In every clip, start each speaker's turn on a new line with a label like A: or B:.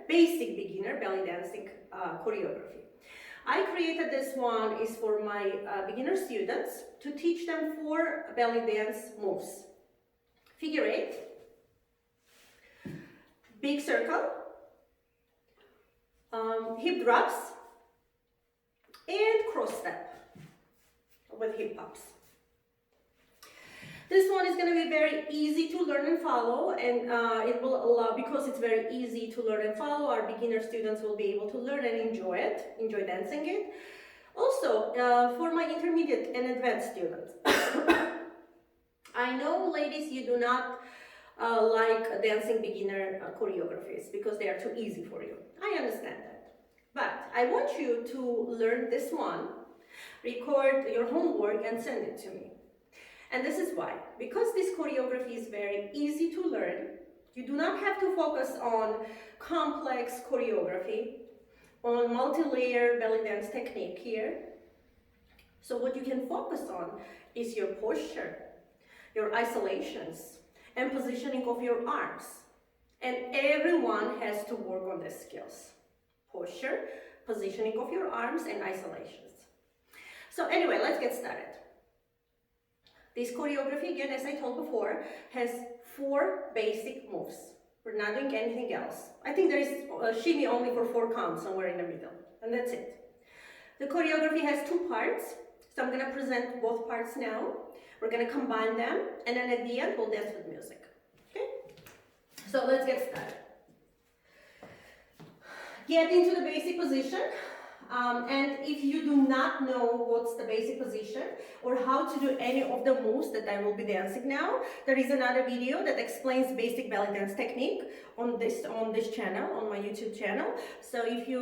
A: basic beginner belly dancing choreography. I created this one is for my beginner students to teach them 4 belly dance moves. Figure 8, big circle, hip drops, and cross step with hip pops. This one is going to be very easy to learn and follow, and it will allow, because it's very easy to learn and follow, our beginner students will be able to learn and enjoy dancing it. Also, for my intermediate and advanced students, I know, ladies, you do not like dancing beginner choreographies because they are too easy for you. I understand that. But I want you to learn this one, record your homework and send it to me. And this is why. Because this choreography is very easy to learn, you do not have to focus on complex choreography, on multi-layer belly dance technique here. So what you can focus on is your posture, your isolations, and positioning of your arms. And everyone has to work on these skills. Posture, positioning of your arms, and isolations. So anyway, let's get started. This choreography, again, as I told before, has 4 basic moves. We're not doing anything else. I think there is a shimmy only for 4 counts somewhere in the middle, and that's it. The choreography has 2 parts, so I'm going to present both parts now. We're going to combine them, and then at the end, we'll dance with music. Okay? So let's get started. Get into the basic position. And if you do not know what's the basic position or how to do any of the moves that I will be dancing now, there is another video that explains basic belly dance technique on this channel, on my YouTube channel. So if you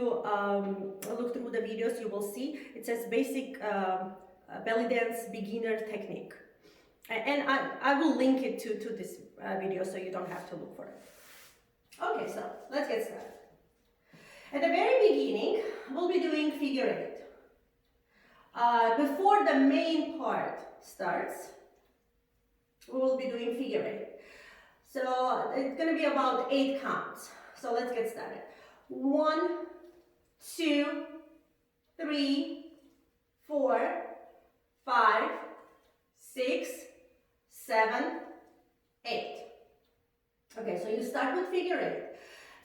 A: look through the videos, you will see it says basic belly dance beginner technique. And I will link it to this video so you don't have to look for it. Okay, so let's get started. At the very beginning, we'll be doing figure 8. Before the main part starts, we will be doing figure 8. So it's going to be about 8 counts. So let's get started. 1, 2, 3, 4, 5, 6, 7, 8. Okay, so you start with figure 8.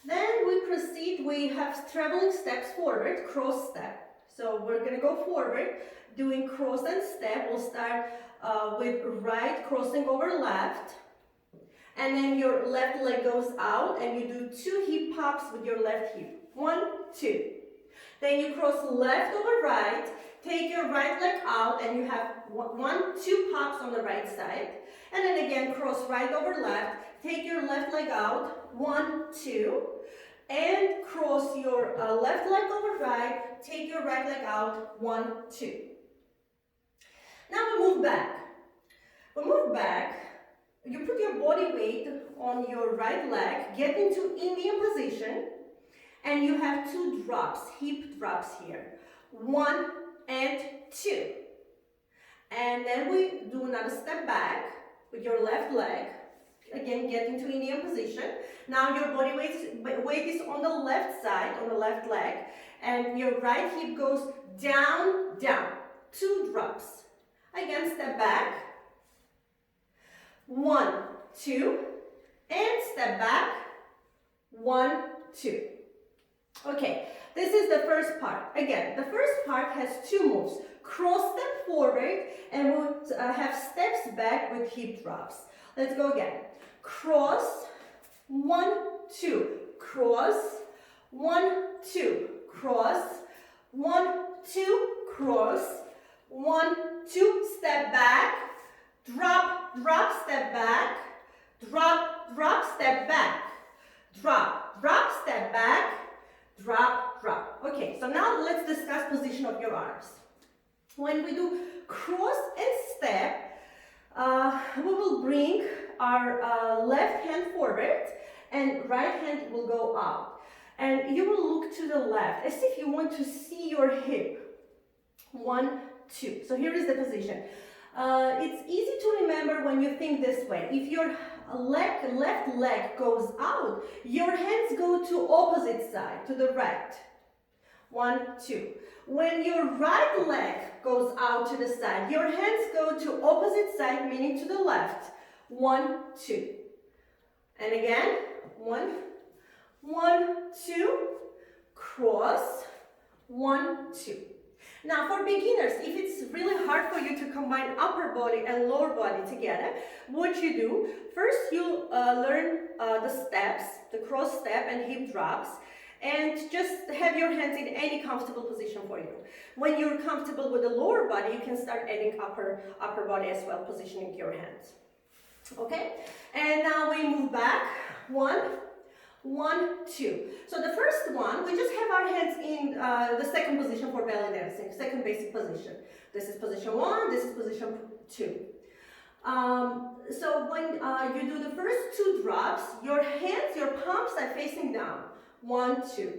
A: Then we proceed, we have traveling steps forward, cross step. So we're going to go forward, doing cross and step. We'll start with right crossing over left. And then your left leg goes out and you do 2 hip pops with your left hip. 1, 2. Then you cross left over right, take your right leg out and you have 1, 2 pops on the right side. And then again, cross right over left, take your left leg out, 1, 2. And cross your left leg over right, take your right leg out, 1, 2. Now we move back. We move back, you put your body weight on your right leg, get into Indian position, and you have 2 drops, hip drops here, 1 and 2. And then we do another step back with your left leg. Again, get into Indian position. Now your body weight is on the left side, on the left leg, and your right hip goes down, down. 2 drops. Again, step back. 1, 2, and step back. 1, 2. Okay, this is the first part. Again, the first part has 2 moves. Cross step forward, and we'll have steps back with hip drops. Let's go again. Cross, 1, 2, cross, 1, 2, cross, 1, 2, cross, 1, 2, step back, drop, drop, step back, drop, drop, step back, drop, drop, step back, drop, drop. Okay, so now let's discuss position of your arms. When we do cross and step, we will bring our left hand forward and right hand will go out. And you will look to the left as if you want to see your hip. 1, 2. So here is the position. It's easy to remember when you think this way. If your left leg goes out, your hands go to opposite side, to the right. 1, 2. When your right leg goes out to the side, your hands go to opposite side, meaning to the left. 1, 2. And again, 1, 1, 2, cross, 1, 2. Now for beginners, if it's really hard for you to combine upper body and lower body together, what you do, first you learn the steps, the cross step and hip drops, and just have your hands in any comfortable position for you. When you're comfortable with the lower body, you can start adding upper body as well, positioning your hands. Okay, and now we move back, 1, 1, 2. So the first one, we just have our hands in the second position for belly dancing, second basic position. This is position 1, this is position 2. So when you do the first 2 drops, your hands, your palms are facing down, 1, 2.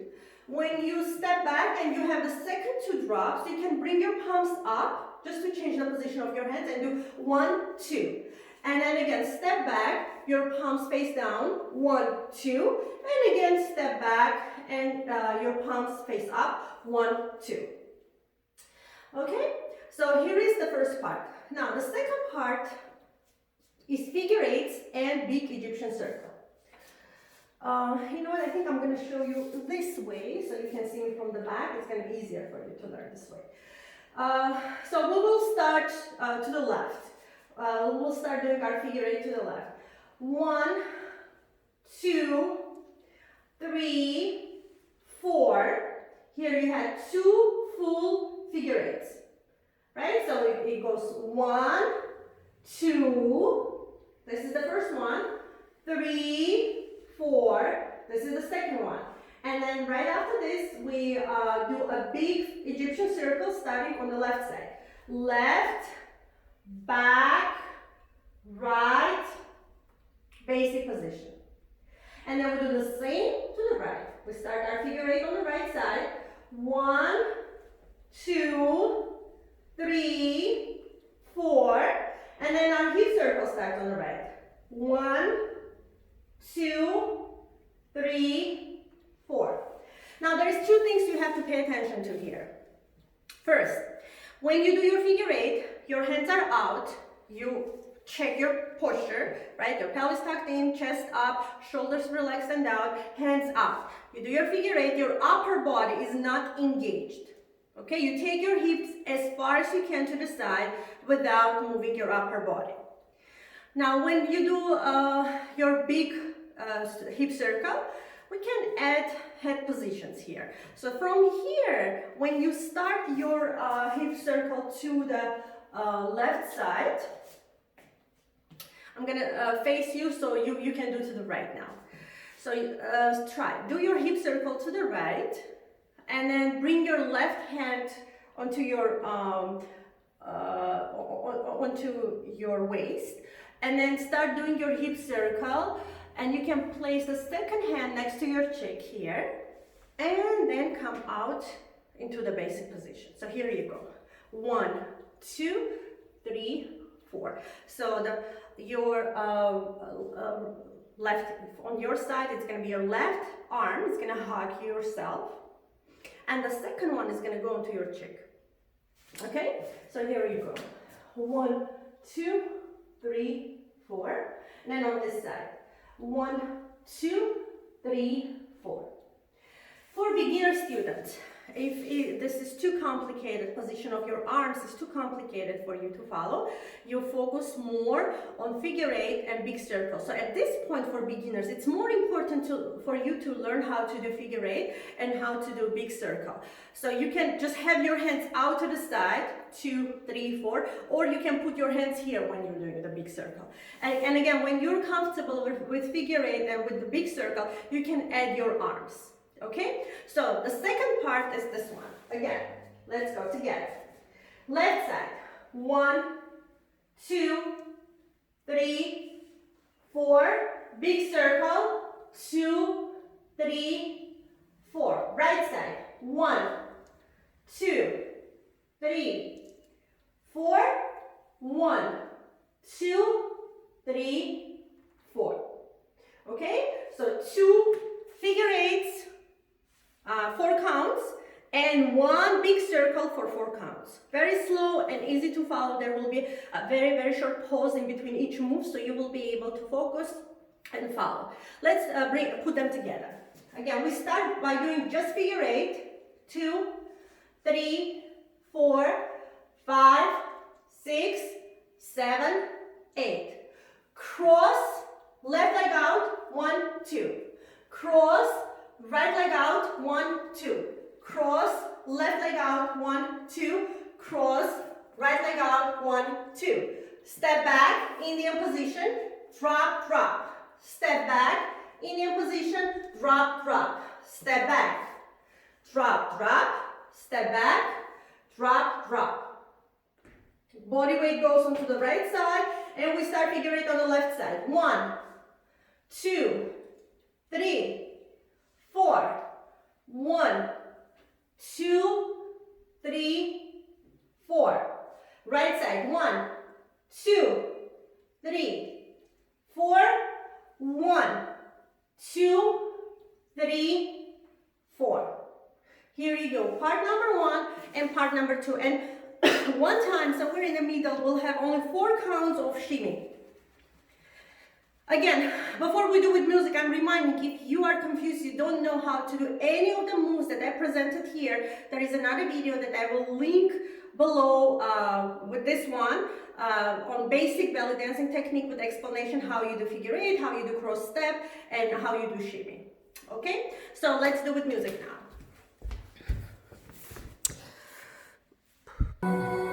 A: When you step back and you have the second 2 drops, you can bring your palms up, just to change the position of your hands, and do 1, 2. And then again, step back, your palms face down, 1, 2. And again, step back and your palms face up, 1, 2. Okay, so here is the first part. Now, the second part is figure eights and big Egyptian circle. You know what, I think I'm going to show you this way so you can see me from the back. It's going to be easier for you to learn this way. So we will start to the left. We'll start doing our figure eight to the left. 1, 2, 3, 4. Here you had 2 full figure eights, right? So it goes 1, 2. This is the first one. 3, 4. This is the second one. And then right after this, we do a big Egyptian circle starting on the left side. Left, back, right, basic position. And then we do the same to the right. We start our figure eight on the right side. 1, 2, 3, 4. And then our hip circle starts on the right. 1, 2, 3, 4. Now there's 2 things you have to pay attention to here. First, when you do your figure eight, your hands are out, you check your posture, right? Your pelvis tucked in, chest up, shoulders relaxed and down, hands up. You do your figure eight, your upper body is not engaged. Okay, you take your hips as far as you can to the side without moving your upper body. Now when you do your big hip circle, we can add head positions here. So from here, when you start your hip circle to the left side, I'm gonna face you so you can do to the right now. So try, do your hip circle to the right, and then bring your left hand onto your waist, and then start doing your hip circle. And you can place the second hand next to your cheek here, and then come out into the basic position. So here you go. 1, 2, 3, 4. So your left, on your side, it's going to be your left arm. It's going to hug yourself. And the second one is going to go into your cheek. Okay? So here you go. 1, 2, 3, 4. And then on this side. 1, 2, 3, 4. For beginner students, if this is too complicated, position of your arms is too complicated for you to follow, you focus more on figure eight and big circle. So at this point for beginners, it's more important for you to learn how to do figure eight and how to do big circle. So you can just have your hands out to the side, 2, 3, 4, or you can put your hands here when you're doing the big circle. And again, when you're comfortable with figure eight and with the big circle, you can add your arms. Okay, so the second part is this one. Again, let's go together. Left side. 1, 2, 3, 4. Big circle. 2, 3, 4. Right side. 1, 2, 3, 4. 1, 2, 3, 4. Okay, so 2 figure eights, 4 counts, and 1 big circle for 4 counts. Very slow and easy to follow. There will be a very short pause in between each move, so you will be able to focus and follow. Let's put them together. Again, we start by doing just figure 8, 2, 3, 4, 5, 6, 7, 8. Cross, left leg out, 1, 2. Cross, right leg out, 1, 2. Cross, left leg out, 1, 2. Cross, right leg out, 1, 2. Step back, Indian position, drop, drop. Step back, Indian position, drop, drop. Step back, drop, drop. Step back, drop, drop. Body weight goes onto the right side, and we start figure eight on the left side. 1, 2, 3, 4. 1, 2, 3, 4. Right side. 1, 2, 3, 4. 1, 2, 3, 4. Here you go. Part number 1 and part number 2. And one time, somewhere in the middle, we'll have only 4 counts of shimmy. Again, before we do with music, I'm reminding, if you are confused, you don't know how to do any of the moves that I presented here, there is another video that I will link below with this one on basic belly dancing technique with explanation how you do figure eight, how you do cross step, and how you do shimmy. Okay, so let's do with music now.